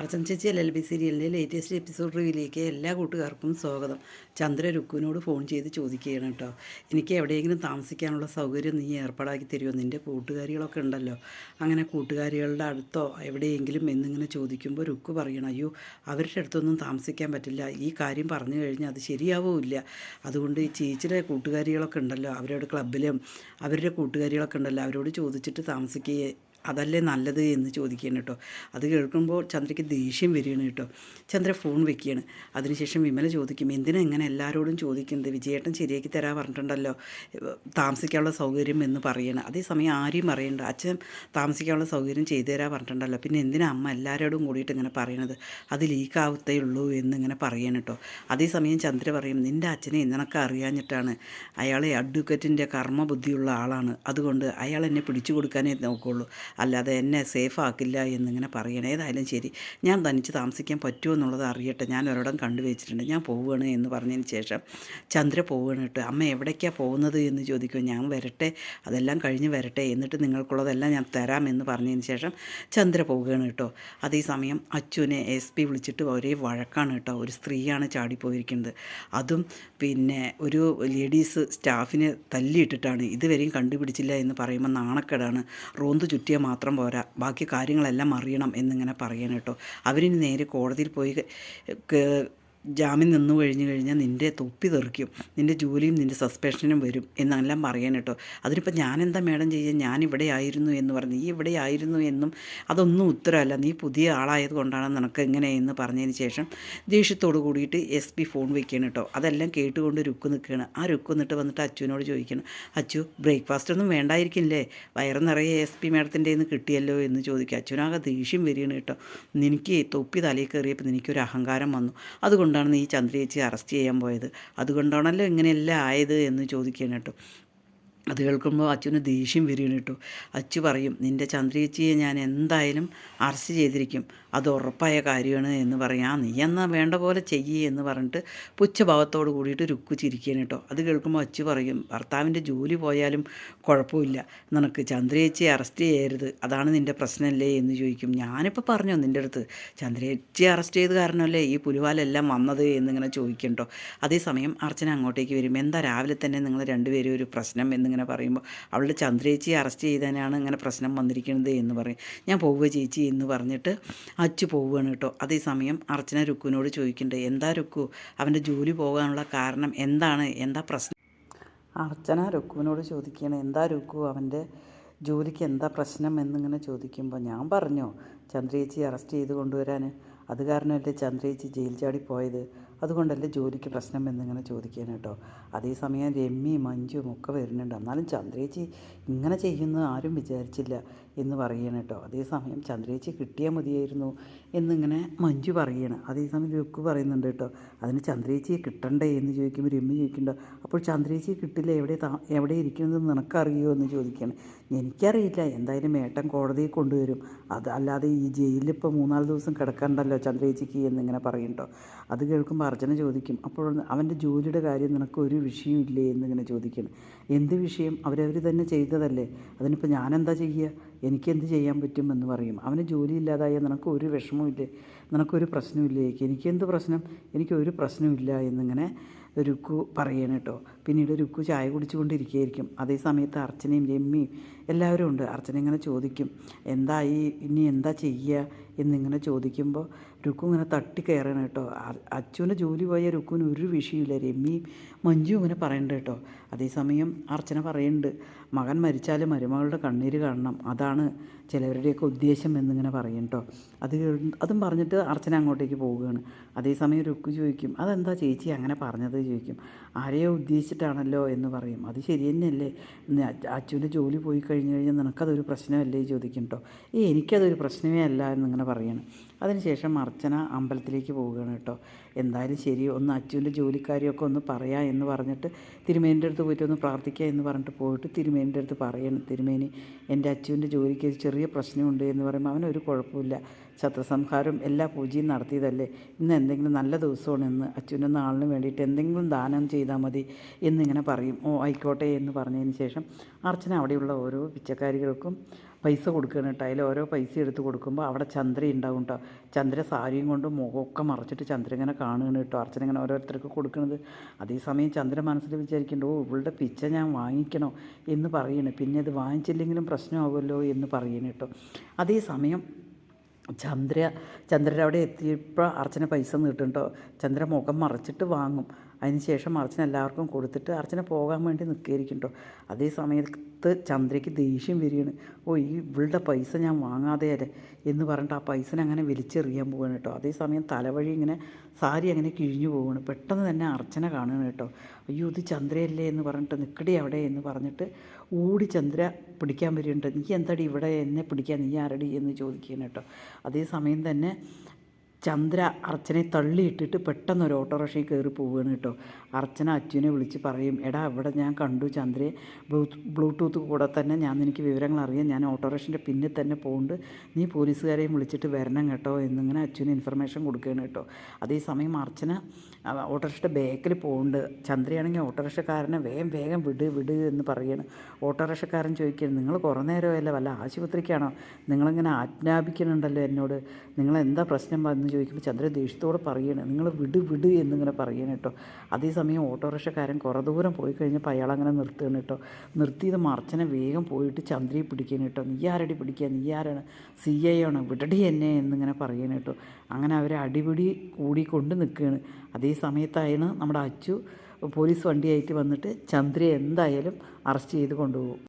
അർച്ചന ചേച്ചി LLB സീരിയലിലെ latest episode റിവ്യൂയിലേക്ക് എല്ലാ കൂട്ടുകാർക്കും സ്വാഗതം. ചന്ദ്ര രുക്കുവിനോട് ഫോൺ ചെയ്ത് ചോദിക്കുകയാണ് കേട്ടോ, എനിക്ക് എവിടെയെങ്കിലും താമസിക്കാനുള്ള സൗകര്യം നീ ഏർപ്പാടാക്കി തരുമോ? നിൻ്റെ കൂട്ടുകാരികളൊക്കെ ഉണ്ടല്ലോ, അങ്ങനെ കൂട്ടുകാരികളുടെ അടുത്തോ എവിടെയെങ്കിലും എന്നിങ്ങനെ ചോദിക്കുമ്പോൾ രുക്കു പറയണം, അയ്യോ അവരുടെ അടുത്തൊന്നും താമസിക്കാൻ പറ്റില്ല, ഈ കാര്യം പറഞ്ഞു കഴിഞ്ഞാൽ അത് ശരിയാവില്ല. അതുകൊണ്ട് ഈ ചേച്ചിയുടെ കൂട്ടുകാരികളൊക്കെ ഉണ്ടല്ലോ, അവരുടെ ക്ലബിലും അവരുടെ കൂട്ടുകാരികളൊക്കെ ഉണ്ടല്ലോ, അവരോട് ചോദിച്ചിട്ട് താമസിക്കുകയെ അതല്ലേ നല്ലത് എന്ന് ചോദിക്കുകയാണ് കേട്ടോ. അത് കേൾക്കുമ്പോൾ ചന്ദ്രയ്ക്ക് ദേഷ്യം വരികയാണ് കേട്ടോ. ചന്ദ്ര ഫോൺ വെക്കുകയാണ്. അതിനുശേഷം വിമല ചോദിക്കും, എന്തിനാ ഇങ്ങനെ എല്ലാവരോടും ചോദിക്കുന്നത്? വിജയേട്ടൻ ശരിയാക്കി തരാൻ പറഞ്ഞിട്ടുണ്ടല്ലോ താമസിക്കാനുള്ള സൗകര്യം എന്ന് പറയണം. അതേസമയം ആരെയും അറിയണ്ട, അച്ഛൻ താമസിക്കാനുള്ള സൗകര്യം ചെയ്തു തരാൻ പറഞ്ഞിട്ടുണ്ടല്ലോ, പിന്നെ എന്തിനാ അമ്മ എല്ലാവരോടും കൂടിയിട്ട് ഇങ്ങനെ പറയണത്? അത് ലീക്കാവത്തേ ഉള്ളൂ എന്നിങ്ങനെ പറയണം കേട്ടോ. അതേസമയം ചന്ദ്ര പറയും, നിൻ്റെ അച്ഛനെ നിനക്ക് അറിയാഞ്ഞിട്ടാണ്, അയാളെ അഡ്വക്കറ്റിൻ്റെ കർമ്മബുദ്ധിയുള്ള ആളാണ്, അതുകൊണ്ട് അയാൾ എന്നെ പിടിച്ചു കൊടുക്കാനേ നോക്കുള്ളൂ, അല്ലാതെ എന്നെ സേഫ് ആക്കില്ല എന്നിങ്ങനെ പറയണേ. ഏതായാലും ശരി, ഞാൻ തനിച്ച് താമസിക്കാൻ പറ്റുമോ എന്നുള്ളത് അറിയട്ടെ, ഞാൻ ഒരിടം കണ്ടുവച്ചിട്ടുണ്ട്, ഞാൻ പോവുകയാണ് എന്ന് പറഞ്ഞതിന് ശേഷം ചന്ദ്ര പോവുകയാണ് കേട്ടോ. അമ്മ എവിടേക്കാണ് പോകുന്നത് എന്ന് ചോദിക്കും. ഞാൻ വരട്ടെ, അതെല്ലാം കഴിഞ്ഞ് വരട്ടെ, എന്നിട്ട് നിങ്ങൾക്കുള്ളതെല്ലാം ഞാൻ തരാമെന്ന് പറഞ്ഞതിന് ശേഷം ചന്ദ്ര പോവുകയാണ് കേട്ടോ. അതേസമയം അച്ചുവിനെ SP വിളിച്ചിട്ട് ഒരേ വഴക്കാണ് കേട്ടോ. ഒരു സ്ത്രീയാണ് ചാടിപ്പോയിരിക്കുന്നത്, അതും പിന്നെ ഒരു ലേഡീസ് സ്റ്റാഫിനെ തല്ലിയിട്ടിട്ടാണ്. ഇതുവരെയും കണ്ടുപിടിച്ചില്ല എന്ന് പറയുമ്പോൾ നാണക്കേടാണ്. റോന്ത് ചുറ്റിയ മാത്രം പോരാ, ബാക്കി കാര്യങ്ങളെല്ലാം അറിയണം എന്നിങ്ങനെ പറയണം കേട്ടോ. അവരിനി നേരെ കോടതിയിൽ പോയി ജാമ്യം നിന്നു കഴിഞ്ഞാൽ നിൻ്റെ തൊപ്പി തെറിക്കും, നിൻ്റെ ജോലിയും നിൻ്റെ സസ്പെൻഷനും വരും എന്നെല്ലാം പറയാൻ കേട്ടോ. അതിനിപ്പോൾ ഞാനെന്താ മേഡം ചെയ്യുക, ഞാനിവിടെ ആയിരുന്നു എന്ന് പറഞ്ഞു, നീ ഇവിടെ ആയിരുന്നു എന്നും അതൊന്നും ഉത്തരമല്ല, നീ പുതിയ ആളായത് കൊണ്ടാണ് നിനക്ക് എങ്ങനെയെന്ന് പറഞ്ഞതിന് ശേഷം ദേഷ്യത്തോട് കൂടിയിട്ട് SP ഫോൺ വയ്ക്കുകയാണ് കേട്ടോ. അതെല്ലാം കേട്ടുകൊണ്ട് രുക്ക് നിൽക്കുകയാണ്. ആ രുക്ക് വന്നിട്ട് അച്ചുവിനോട് ചോദിക്കണം, അച്ചു ബ്രേക്ക്ഫാസ്റ്റ് ഒന്നും വേണ്ടായിരിക്കില്ലേ, വയറ് നിറയെ SP മേഡത്തിൻ്റെ നിന്ന് കിട്ടിയല്ലോ എന്ന് ചോദിക്കുക. അച്ചുവിനാകെ ദേഷ്യം വരികയാണ് കേട്ടോ. നിനക്ക് തൊപ്പി തലയിൽ കയറിയപ്പോൾ എനിക്കൊരു അഹങ്കാരം വന്നു, അതുകൊണ്ടാണ് നീ ചന്ദ്രയേച്ചി അറസ്റ്റ് ചെയ്യാൻ പോയത്, അതുകൊണ്ടാണല്ലോ ഇങ്ങനെയെല്ലാം ആയത് എന്ന് ചോദിക്കുകയാണ് കേട്ടോ. അത് കേൾക്കുമ്പോൾ അച്ചുവിന് ദേഷ്യം വരികയാണ് കേട്ടോ. അച്ചു പറയും, നിൻ്റെ ചന്ദ്രയേച്ചിയെ ഞാൻ എന്തായാലും അറസ്റ്റ് ചെയ്തിരിക്കും, അത് ഉറപ്പായ കാര്യമാണ് എന്ന് പറയും. നീ എന്നാൽ വേണ്ട പോലെ ചെയ്യേ എന്ന് പറഞ്ഞിട്ട് പുച്ഛഭാവത്തോട് കൂടിയിട്ട് രുക്കു ചിരിക്കുകയാണ് കേട്ടോ. അത് കേൾക്കുമ്പോൾ അച്ചു പറയും, ഭർത്താവിൻ്റെ ജോലി പോയാലും കുഴപ്പമില്ല, നിനക്ക് ചന്ദ്രയേച്ചിയെ അറസ്റ്റ് ചെയ്യരുത്, അതാണ് നിൻ്റെ പ്രശ്നമല്ലേ എന്ന് ചോദിക്കും. ഞാനിപ്പോൾ പറഞ്ഞോ നിൻ്റെ അടുത്ത്, ചന്ദ്രയേച്ചിയെ അറസ്റ്റ് ചെയ്ത് കാരണമല്ലേ ഈ പുലിവാലെല്ലാം വന്നത് എന്നിങ്ങനെ ചോദിക്കും കേട്ടോ. അതേസമയം അർച്ചന അങ്ങോട്ടേക്ക് വരും. എന്താ രാവിലെ തന്നെ നിങ്ങൾ രണ്ടുപേരും ഒരു പ്രശ്നം എന്നിങ്ങനെ പറയുമ്പോൾ, അവളുടെ ചന്ദ്രേച്ചിയെ അറസ്റ്റ് ചെയ്തതിനാണ് ഇങ്ങനെ പ്രശ്നം വന്നിരിക്കുന്നത് എന്ന് പറയും. ഞാൻ പോവുക ചേച്ചി എന്ന് പറഞ്ഞിട്ട് അച്ചു പോവുകയാണ് കേട്ടോ. അതേസമയം അർച്ചന രുക്കുവിനോട് ചോദിക്കുന്നുണ്ട്, എന്താ രുക്കു അവൻ്റെ ജോലി പോകാനുള്ള കാരണം എന്താണ്, എന്താ പ്രശ്നം? അർച്ചന രുക്കുവിനോട് ചോദിക്കുകയാണ്, എന്താ രുക്കു അവൻ്റെ ജോലിക്ക് എന്താ പ്രശ്നം എന്നിങ്ങനെ ചോദിക്കുമ്പോൾ, ഞാൻ പറഞ്ഞോ ചന്ദ്രേച്ചി അറസ്റ്റ് ചെയ്ത് കൊണ്ടുവരാൻ, അത് കാരണമല്ലേ ചന്ദ്രേച്ചി ജയിൽ ചാടി പോയത്, അതുകൊണ്ടല്ലേ ജോലിക്ക് പ്രശ്നം എന്നിങ്ങനെ ചോദിക്കാൻ കേട്ടോ. അതേസമയം രമ്യയും മഞ്ജുവും ഒക്കെ വരുന്നുണ്ട്. എന്നാലും ചന്ദ്രേച്ചി ഇങ്ങനെ ചെയ്യുന്നത് ആരും വിചാരിച്ചില്ല എന്ന് പറയണം കേട്ടോ. അതേസമയം ചന്ദ്രേച്ചി കിട്ടിയാൽ മതിയായിരുന്നു എന്നിങ്ങനെ മഞ്ജു പറയണം. അതേസമയം രുക്കു പറയുന്നുണ്ട് കേട്ടോ, അതിന് ചന്ദ്രേച്ചിയെ കിട്ടണ്ടേ എന്ന് ചോദിക്കുമ്പോൾ രമ്യ ചോദിക്കണ്ടോ, അപ്പോൾ ചന്ദ്രേച്ചിയെ കിട്ടില്ല, എവിടെ ഇരിക്കുന്നതെന്ന് നിനക്കറിയുമോ എന്ന് ചോദിക്കണം. എനിക്കറിയില്ല, എന്തായാലും ഏട്ടൻ കോടതിയിൽ കൊണ്ടുവരും, അല്ലാതെ ഈ ജയിലിൽ ഇപ്പോൾ 3-4 ദിവസം കിടക്കണ്ടല്ലോ ചന്ദ്രേച്ചിക്ക് എന്നിങ്ങനെ പറയും കേട്ടോ. അത് കേൾക്കുമ്പോൾ അർച്ചന ചോദിക്കും, അപ്പോൾ അവൻ്റെ ജോലിയുടെ കാര്യം നിനക്ക് ഒരു വിഷയമില്ലേ എന്നിങ്ങനെ ചോദിക്കണം. എന്ത് വിഷയം, അവരവർ തന്നെ ചെയ്തതല്ലേ, അതിനിപ്പോൾ ഞാനെന്താ ചെയ്യുക, എനിക്കെന്ത് ചെയ്യാൻ പറ്റും എന്ന് പറയും. അവന് ജോലി ഇല്ലാതായാൽ നിനക്ക് ഒരു വിഷമമില്ലേ, നിനക്കൊരു പ്രശ്നമില്ലേ, എനിക്കെന്ത് പ്രശ്നം, എനിക്കൊരു പ്രശ്നമില്ല എന്നിങ്ങനെ രുക്കു പറയണം കേട്ടോ. പിന്നീട് രുക്കു ചായ കുടിച്ചുകൊണ്ടിരിക്കുകയായിരിക്കും. അതേ സമയത്ത് അർച്ചനയും രമ്യയും എല്ലാവരും ഉണ്ട്. അർച്ചന ഇങ്ങനെ ചോദിക്കും, എന്തായി ഇനി എന്താ ചെയ്യുക എന്നിങ്ങനെ ചോദിക്കുമ്പോൾ രുക്കു ഇങ്ങനെ തട്ടിക്കയറണം കേട്ടോ. അച്ചുവിന് ജോലി പോയ രുക്കുവിന് ഒരു വിഷയമില്ല, രമ്യയും മഞ്ജു ഇങ്ങനെ പറയണ്ട കേട്ടോ. അതേസമയം അർച്ചന പറയുന്നുണ്ട്, മകൻ മരിച്ചാലും മരുമകളുടെ കണ്ണീര് കാണണം, അതാണ് ചിലവരുടെയൊക്കെ ഉദ്ദേശം എന്നിങ്ങനെ പറയും കേട്ടോ. അതും പറഞ്ഞിട്ട് അർച്ചന അങ്ങോട്ടേക്ക് പോവുകയാണ്. അതേസമയം രുക്കു ചോദിക്കും, അതെന്താ ചേച്ചി അങ്ങനെ പറഞ്ഞത് ചോദിക്കും. ആരെയോ ഉദ്ദേശിച്ചിട്ടാണല്ലോ എന്ന് പറയും. അത് ശരി തന്നെയല്ലേ, അച്ചുവിൻ്റെ ജോലി പോയി കഴിഞ്ഞാൽ നിനക്കതൊരു പ്രശ്നമല്ലേ ചോദിക്കും കേട്ടോ. എനിക്കതൊരു പ്രശ്നമേ അല്ല എന്നിങ്ങനെ പറയണം. അതിനുശേഷം അർച്ചന അമ്പലത്തിലേക്ക് പോവുകയാണ് കേട്ടോ. എന്തായാലും ശരി, ഒന്ന് അച്ചുവിൻ്റെ ജോലിക്കാരിയൊക്കെ ഒന്ന് പറയാം എന്ന് പറഞ്ഞിട്ട് തിരുമേനിൻ്റെ അടുത്ത് പോയിട്ട് ഒന്ന് പ്രാർത്ഥിക്കുക എന്ന് പറഞ്ഞിട്ട് പോയിട്ട് തിരുമേനിൻ്റെ അടുത്ത് പറയണം, തിരുമേനി എൻ്റെ അച്ചുവിൻ്റെ ജോലിക്ക് ചെറിയ പ്രശ്നമുണ്ട് എന്ന് പറയുമ്പോൾ, അവനൊരു കുഴപ്പമില്ല, ശത്രുസംഹാരം എല്ലാ പൂജയും നടത്തിയതല്ലേ, ഇന്ന് എന്തെങ്കിലും നല്ല ദിവസമാണ്, ഇന്ന് അച്ഛൻ്റെ നാളിന് വേണ്ടിയിട്ട് എന്തെങ്കിലും ദാനം ചെയ്താൽ മതി എന്നിങ്ങനെ പറയും. ആയിക്കോട്ടെ എന്ന് പറഞ്ഞതിന് ശേഷം അർച്ചന അവിടെയുള്ള ഓരോ പിച്ചക്കാരികൾക്കും പൈസ കൊടുക്കുകയാണ് കേട്ടോ. അതിൽ ഓരോ പൈസ എടുത്ത് കൊടുക്കുമ്പോൾ അവിടെ ചന്ദ്ര ഉണ്ടാവും കേട്ടോ. ചന്ദ്ര സാരിയും കൊണ്ട് മുഖമൊക്കെ മറച്ചിട്ട് ചന്ദ്ര ഇങ്ങനെ കാണുകയാണ് കേട്ടോ. അർച്ചന ഇങ്ങനെ ഓരോരുത്തർക്ക് കൊടുക്കുന്നത്. അതേസമയം ചന്ദ്ര മനസ്സിൽ വിചാരിക്കേണ്ട, ഓ ഇവളുടെ പിച്ച ഞാൻ വാങ്ങിക്കണോ എന്ന് പറയണേ. പിന്നെ അത് വാങ്ങിച്ചില്ലെങ്കിലും പ്രശ്നമാകുമല്ലോ എന്ന് പറയണേ കേട്ടോ. അതേസമയം ചന്ദ്രയുടെ അവിടെ എത്തിയപ്പോൾ അർച്ചന പൈസ നീട്ടും കേട്ടോ. ചന്ദ്ര മുഖം മറച്ചിട്ട് വാങ്ങും. അതിന് ശേഷം അർച്ചന എല്ലാവർക്കും കൊടുത്തിട്ട് അർച്ചന പോകാൻ വേണ്ടി നിൽക്കുകയായിരിക്കും കേട്ടോ. അതേ സമയത്ത് ചന്ദ്രയ്ക്ക് ദേഷ്യം വരികയാണ്. ഓ ഇവളുടെ പൈസ ഞാൻ വാങ്ങാതെ അല്ലേ എന്ന് പറഞ്ഞിട്ട് ആ പൈസനെ അങ്ങനെ വലിച്ചെറിയാൻ പോവുകയാണ് കേട്ടോ. അതേസമയം തലവഴി ഇങ്ങനെ സാരി അങ്ങനെ കിഴിഞ്ഞു പോവുകയാണ്. പെട്ടെന്ന് തന്നെ അർച്ചന കാണുകയാണ് കേട്ടോ. അയ്യോ ഇത് ചന്ദ്രയല്ലേ എന്ന് പറഞ്ഞിട്ട് നിൽക്കടി അവിടെ എന്ന് പറഞ്ഞിട്ട് ഓടി ചന്ദ്ര പിടിക്കാൻ വരുന്നുണ്ട്. നീ എന്താടി ഇവിടെ എന്നെ പിടിക്കാൻ, നീ ആരടി എന്ന് ചോദിക്കുകയാണ് കേട്ടോ. അതേസമയം തന്നെ ചന്ദ്ര അർച്ചനയെ തള്ളിയിട്ടിട്ട് പെട്ടെന്ന് ഒരു ഓട്ടോറിക്ഷയിൽ കയറി പോവുകയാണ് കേട്ടോ. അർച്ചന അച്ഛനെ വിളിച്ച് പറയും, എടാ ഇവിടെ ഞാൻ കണ്ടു ചന്ദ്രയെ, ബ്ലൂടൂത്ത് കൂടെ തന്നെ ഞാൻ നിനക്ക് വിവരങ്ങൾ അറിയാം, ഞാൻ ഓട്ടോറിക്ഷൻ്റെ പിന്നിൽ തന്നെ പോകുന്നുണ്ട്, നീ പോലീസുകാരെയും വിളിച്ചിട്ട് വരണം കേട്ടോ എന്നിങ്ങനെ അച്ഛന് ഇൻഫർമേഷൻ കൊടുക്കുകയാണ് കേട്ടോ. അതേസമയം അർച്ചന ഓട്ടോറിക്ഷയുടെ ബാക്കിൽ പോകുന്നുണ്ട്. ചന്ദ്രയാണെങ്കിൽ ഓട്ടോറിക്ഷക്കാരനെ വേഗം വിട് എന്ന് പറയുകയാണ്. ഓട്ടോറിക്ഷക്കാരൻ ചോദിക്കുകയാണ്, നിങ്ങൾ കുറേ നേരമല്ല വല്ല ആശുപത്രിക്കാണോ, നിങ്ങളിങ്ങനെ ആജ്ഞാപിക്കുന്നുണ്ടല്ലോ എന്നോട്, നിങ്ങളെന്താ പ്രശ്നം എന്ന് ചോദിക്കുമ്പോൾ ചന്ദ്ര ദേഷ്യത്തോടെ പറയുകയാണ്, നിങ്ങൾ വിട് എന്നിങ്ങനെ പറയുകയാണ് കേട്ടോ. അതേസമയം ഓട്ടോറിക്ഷക്കാരൻ കുറേ ദൂരം പോയി കഴിഞ്ഞപ്പോൾ അയാളങ്ങനെ നിർത്തുകയാണ് കേട്ടോ. നിർത്തിയത് അർച്ചന വേഗം പോയിട്ട് ചന്ദ്രയെ പിടിക്കുകയാണ് കേട്ടോ. നീ ആരടി പിടിക്കുക, നീ ആരാണ്, CI ആണ്, വിടടി എന്നെ എന്നിങ്ങനെ പറയുകയാണ് കേട്ടോ. അങ്ങനെ അവരെ അടിപിടി കൂടിക്കൊണ്ട് നിൽക്കുകയാണ്. അതേ സമയത്തായാണ് നമ്മുടെ അച്ചു പോലീസ് വണ്ടിയായിട്ട് വന്നിട്ട് ചന്ദ്രയെ എന്തായാലും അറസ്റ്റ് ചെയ്ത് കൊണ്ടുപോകും.